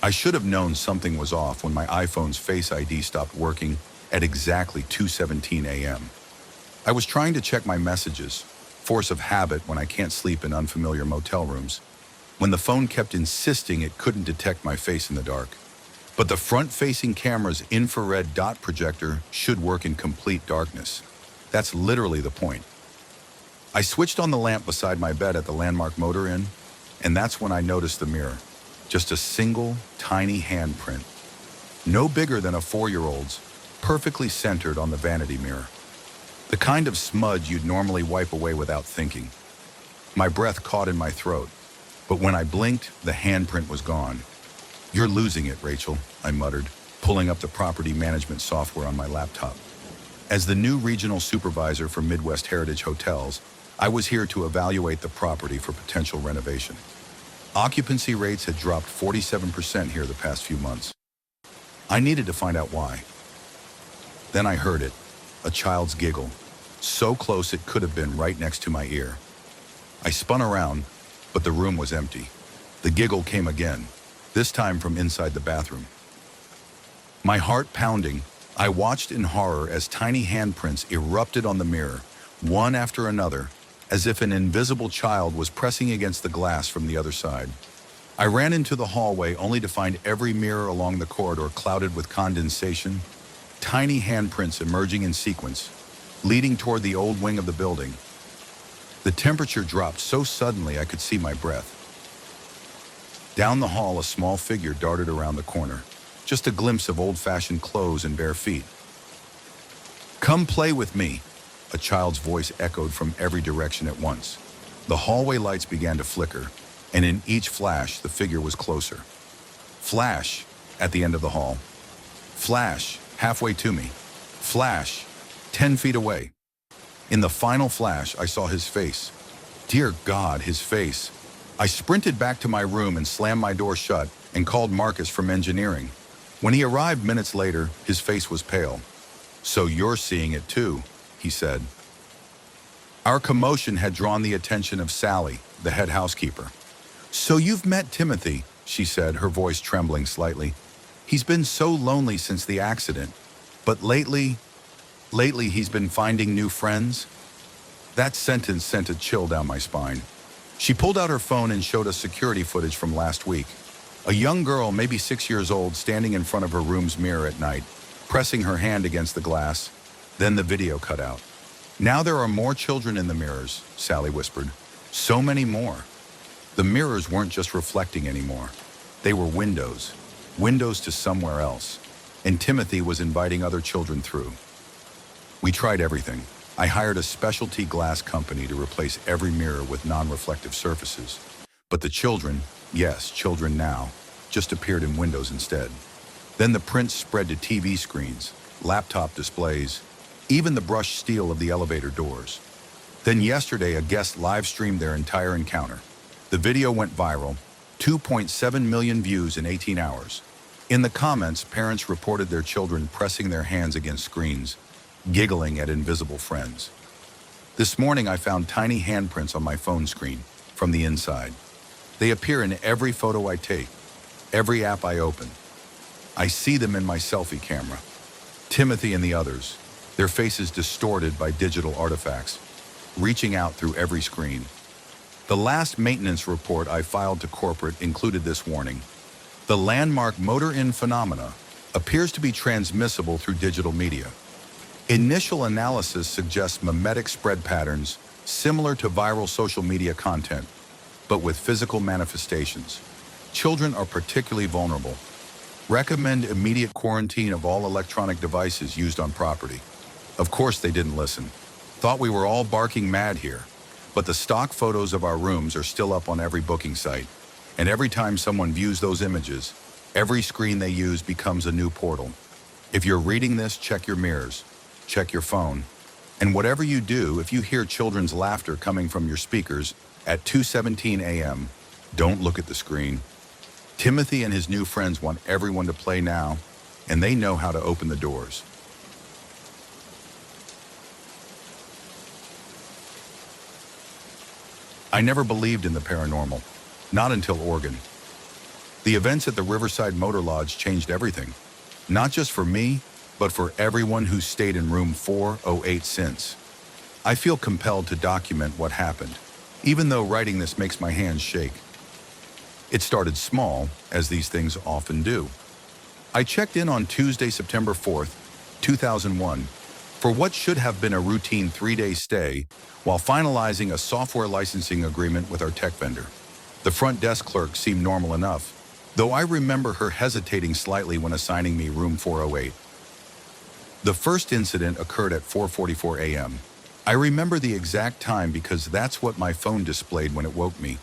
I should have known something was off when my iPhone's Face ID stopped working at exactly 2:17 a.m. I was trying to check my messages, force of habit when I can't sleep in unfamiliar motel rooms, when the phone kept insisting it couldn't detect my face in the dark. But the front-facing camera's infrared dot projector should work in complete darkness. That's literally the point. I switched on the lamp beside my bed at the Landmark Motor Inn, and that's when I noticed the mirror. Just a single, tiny handprint. No bigger than a 4-year-old's, perfectly centered on the vanity mirror. The kind of smudge you'd normally wipe away without thinking. My breath caught in my throat, but when I blinked, the handprint was gone. "You're losing it, Rachel," I muttered, pulling up the property management software on my laptop. As the new regional supervisor for Midwest Heritage Hotels, I was here to evaluate the property for potential renovation. Occupancy rates had dropped 47% here the past few months. I needed to find out why. Then I heard it, a child's giggle, so close it could have been right next to my ear. I spun around, but the room was empty. The giggle came again, this time from inside the bathroom. My heart pounding, I watched in horror as tiny handprints erupted on the mirror, one after another, as if an invisible child was pressing against the glass from the other side. I ran into the hallway only to find every mirror along the corridor clouded with condensation, tiny handprints emerging in sequence, leading toward the old wing of the building. The temperature dropped so suddenly I could see my breath. Down the hall, a small figure darted around the corner, just a glimpse of old-fashioned clothes and bare feet. "Come play with me," a child's voice echoed from every direction at once. The hallway lights began to flicker, and in each flash, the figure was closer. Flash, at the end of the hall. Flash, halfway to me. Flash, 10 feet away. In the final flash, I saw his face. Dear God, his face. I sprinted back to my room and slammed my door shut and called Marcus from engineering. When he arrived minutes later, his face was pale. "So you're seeing it too," he said. Our commotion had drawn the attention of Sally, the head housekeeper. "So you've met Timothy," she said, her voice trembling slightly. "He's been so lonely since the accident. But lately he's been finding new friends?" That sentence sent a chill down my spine. She pulled out her phone and showed us security footage from last week. A young girl, maybe 6 years old, standing in front of her room's mirror at night, pressing her hand against the glass. Then the video cut out. "Now there are more children in the mirrors," Sally whispered. "So many more." The mirrors weren't just reflecting anymore. They were windows. Windows to somewhere else. And Timothy was inviting other children through. We tried everything. I hired a specialty glass company to replace every mirror with non-reflective surfaces. But the children, yes, children now, just appeared in windows instead. Then the prints spread to TV screens, laptop displays, even the brushed steel of the elevator doors. Then yesterday, a guest live-streamed their entire encounter. The video went viral, 2.7 million views in 18 hours. In the comments, parents reported their children pressing their hands against screens, giggling at invisible friends. This morning, I found tiny handprints on my phone screen from the inside. They appear in every photo I take, every app I open. I see them in my selfie camera. Timothy and the others, their faces distorted by digital artifacts, reaching out through every screen. The last maintenance report I filed to corporate included this warning. The Landmark Motor Inn phenomena appears to be transmissible through digital media. Initial analysis suggests mimetic spread patterns similar to viral social media content, but with physical manifestations. Children are particularly vulnerable. Recommend immediate quarantine of all electronic devices used on property. Of course they didn't listen. Thought we were all barking mad here. But the stock photos of our rooms are still up on every booking site. And every time someone views those images, every screen they use becomes a new portal. If you're reading this, check your mirrors. Check your phone. And whatever you do, if you hear children's laughter coming from your speakers at 2:17 a.m., don't look at the screen. Timothy and his new friends want everyone to play now, and they know how to open the doors. I never believed in the paranormal, not until Oregon. The events at the Riverside Motor Lodge changed everything. Not just for me, but for everyone who's stayed in room 408 since. I feel compelled to document what happened, even though writing this makes my hands shake. It started small, as these things often do. I checked in on Tuesday, September 4th, 2001, for what should have been a routine 3-day stay while finalizing a software licensing agreement with our tech vendor. The front desk clerk seemed normal enough, though I remember her hesitating slightly when assigning me room 408. The first incident occurred at 4:44 a.m. I remember the exact time because that's what my phone displayed when it woke me.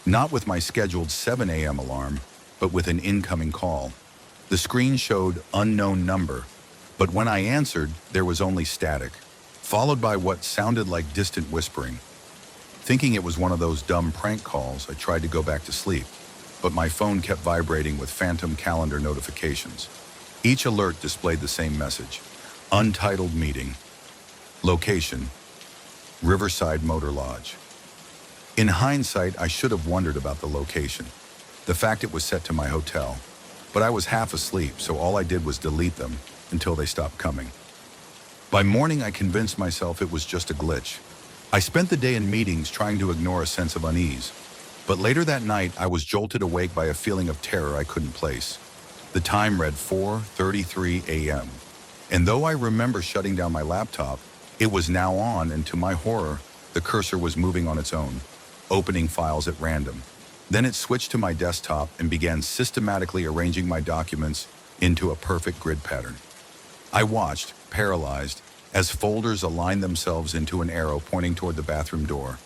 Not with my scheduled 7 a.m. alarm, but with an incoming call. The screen showed unknown number, but when I answered, there was only static, followed by what sounded like distant whispering. Thinking it was one of those dumb prank calls, I tried to go back to sleep, but my phone kept vibrating with phantom calendar notifications. Each alert displayed the same message: untitled meeting. Location: Riverside Motor Lodge. In hindsight, I should have wondered about the location, the fact it was set to my hotel, but I was half asleep, so all I did was delete them until they stopped coming. By morning, I convinced myself it was just a glitch. I spent the day in meetings trying to ignore a sense of unease, but later that night, I was jolted awake by a feeling of terror I couldn't place. The time read 4:33 a.m., and though I remember shutting down my laptop, it was now on, and to my horror, the cursor was moving on its own, opening files at random. Then it switched to my desktop and began systematically arranging my documents into a perfect grid pattern. I watched, paralyzed, as folders aligned themselves into an arrow pointing toward the bathroom door.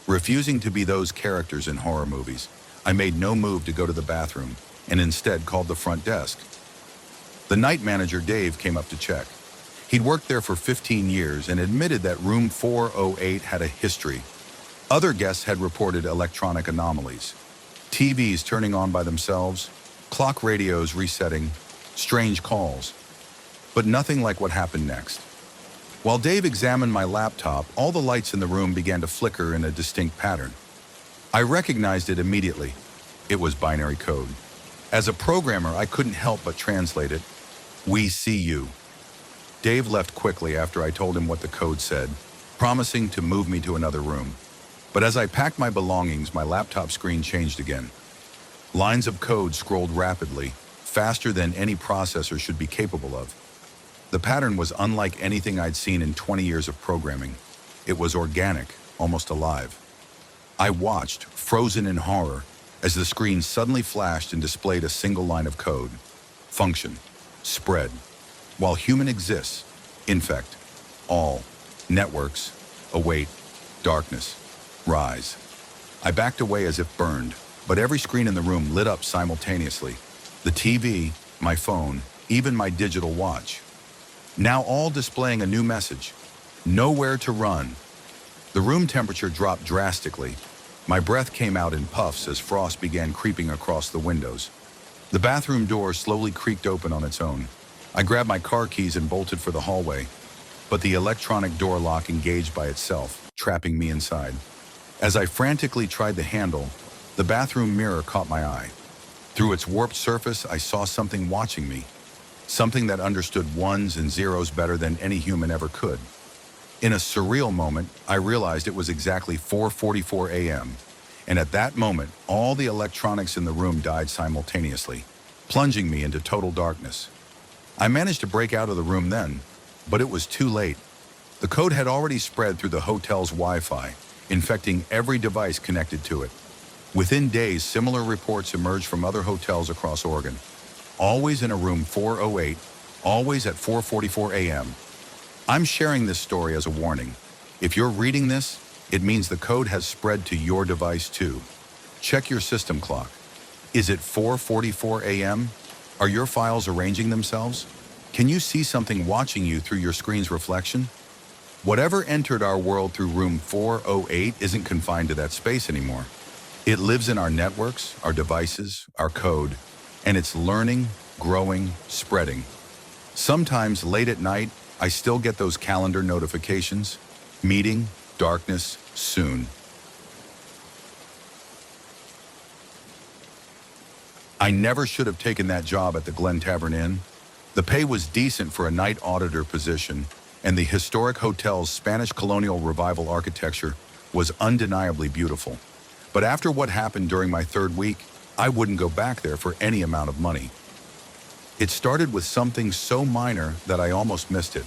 Refusing to be those characters in horror movies, I made no move to go to the bathroom and instead called the front desk. The night manager, Dave, came up to check. He'd worked there for 15 years and admitted that room 408 had a history. Other guests had reported electronic anomalies. TVs turning on by themselves, clock radios resetting, strange calls. But nothing like what happened next. While Dave examined my laptop, all the lights in the room began to flicker in a distinct pattern. I recognized it immediately. It was binary code. As a programmer, I couldn't help but translate it. "We see you." Dave left quickly after I told him what the code said, promising to move me to another room. But as I packed my belongings, my laptop screen changed again. Lines of code scrolled rapidly, faster than any processor should be capable of. The pattern was unlike anything I'd seen in 20 years of programming. It was organic, almost alive. I watched, frozen in horror, as the screen suddenly flashed and displayed a single line of code. Function: spread. While human exists, infect. All. Networks. Await. Darkness. Rise. I backed away as if burned, but every screen in the room lit up simultaneously. The TV, my phone, even my digital watch. Now all displaying a new message: nowhere to run. The room temperature dropped drastically. My breath came out in puffs as frost began creeping across the windows. The bathroom door slowly creaked open on its own. I grabbed my car keys and bolted for the hallway, but the electronic door lock engaged by itself, trapping me inside. As I frantically tried the handle, the bathroom mirror caught my eye. Through its warped surface, I saw something watching me. Something that understood ones and zeros better than any human ever could. In a surreal moment, I realized it was exactly 4:44 a.m., and at that moment, all the electronics in the room died simultaneously, plunging me into total darkness. I managed to break out of the room then, but it was too late. The code had already spread through the hotel's Wi-Fi, infecting every device connected to it. Within days, similar reports emerged from other hotels across Oregon. Always in a room 408, always at 4:44 a.m. I'm sharing this story as a warning. If you're reading this, it means the code has spread to your device too. Check your system clock. Is it 4:44 a.m.? Are your files arranging themselves? Can you see something watching you through your screen's reflection? Whatever entered our world through room 408 isn't confined to that space anymore. It lives in our networks, our devices, our code, and it's learning, growing, spreading. Sometimes late at night, I still get those calendar notifications. Meeting, darkness, soon. I never should have taken that job at the Glen Tavern Inn. The pay was decent for a night auditor position, and the historic hotel's Spanish colonial revival architecture was undeniably beautiful. But after what happened during my third week, I wouldn't go back there for any amount of money. It started with something so minor that I almost missed it.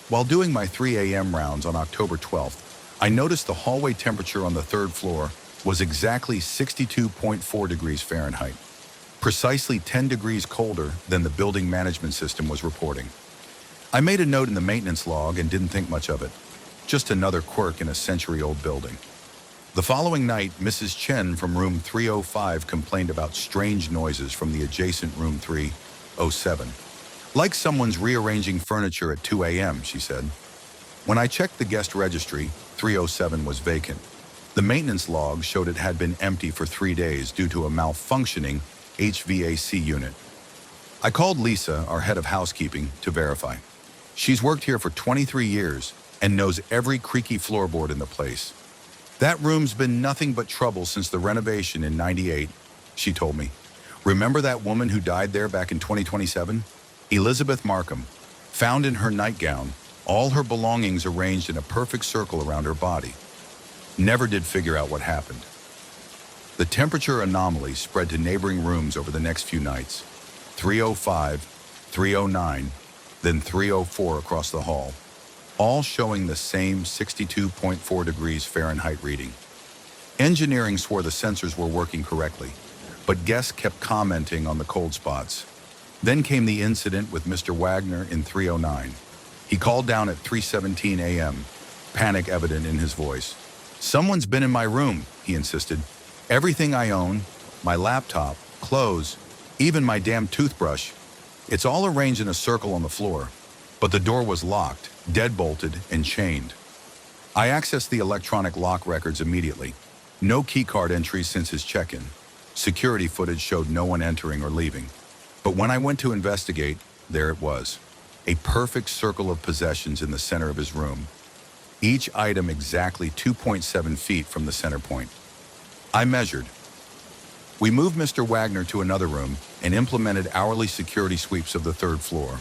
While doing my 3 a.m. rounds on October 12th, I noticed the hallway temperature on the third floor was exactly 62.4 degrees Fahrenheit, precisely 10 degrees colder than the building management system was reporting. I made a note in the maintenance log and didn't think much of it. Just another quirk in a century-old building. The following night, Mrs. Chen from room 305 complained about strange noises from the adjacent room 307. Like someone's rearranging furniture at 2 a.m., she said. When I checked the guest registry, 307 was vacant. The maintenance log showed it had been empty for 3 days due to a malfunctioning HVAC unit. I called Lisa, our head of housekeeping, to verify. She's worked here for 23 years and knows every creaky floorboard in the place. That room's been nothing but trouble since the renovation in '98, she told me. Remember that woman who died there back in 2027? Elizabeth Markham, found in her nightgown, all her belongings arranged in a perfect circle around her body. Never did figure out what happened. The temperature anomaly spread to neighboring rooms over the next few nights. 305, 309, then 304 across the hall, all showing the same 62.4 degrees Fahrenheit reading. Engineering swore the sensors were working correctly, but guests kept commenting on the cold spots. Then came the incident with Mr. Wagner in 309. He called down at 3:17 a.m., panic evident in his voice. "Someone's been in my room," he insisted. "Everything I own, my laptop, clothes, even my damn toothbrush, it's all arranged in a circle on the floor." But the door was locked, deadbolted, and chained. I accessed the electronic lock records immediately. No keycard entries since his check-in. Security footage showed no one entering or leaving. But when I went to investigate, there it was. A perfect circle of possessions in the center of his room. Each item exactly 2.7 feet from the center point. I measured. We moved Mr. Wagner to another room and implemented hourly security sweeps of the third floor.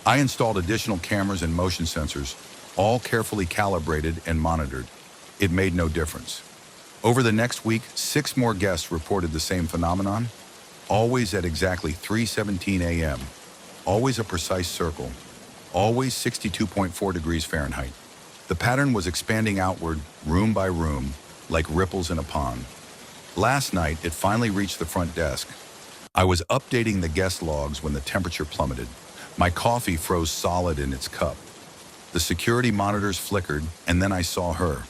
I installed additional cameras and motion sensors, all carefully calibrated and monitored. It made no difference. Over the next week, 6 more guests reported the same phenomenon, always at exactly 3:17 a.m., always a precise circle, always 62.4 degrees Fahrenheit. The pattern was expanding outward, room by room, like ripples in a pond. Last night, it finally reached the front desk. I was updating the guest logs when the temperature plummeted. My coffee froze solid in its cup. The security monitors flickered, and then I saw her,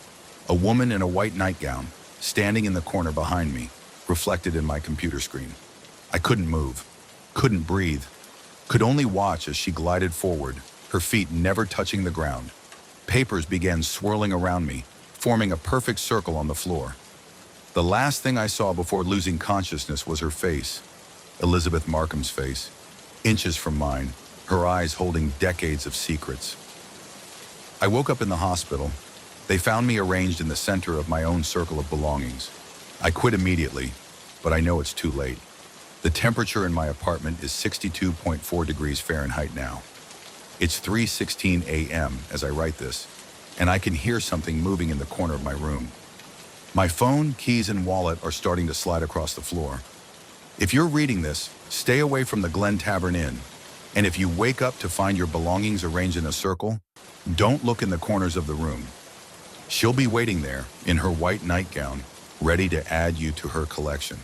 a woman in a white nightgown, standing in the corner behind me, reflected in my computer screen. I couldn't move, couldn't breathe, could only watch as she glided forward, her feet never touching the ground. Papers began swirling around me, forming a perfect circle on the floor. The last thing I saw before losing consciousness was her face, Elizabeth Markham's face, inches from mine, her eyes holding decades of secrets. I woke up in the hospital. They found me arranged in the center of my own circle of belongings. I quit immediately, but I know it's too late. The temperature in my apartment is 62.4 degrees Fahrenheit now. It's 3:16 a.m. as I write this, and I can hear something moving in the corner of my room. My phone, keys, and wallet are starting to slide across the floor. If you're reading this, stay away from the Glen Tavern Inn. And if you wake up to find your belongings arranged in a circle, don't look in the corners of the room. She'll be waiting there in her white nightgown, ready to add you to her collection.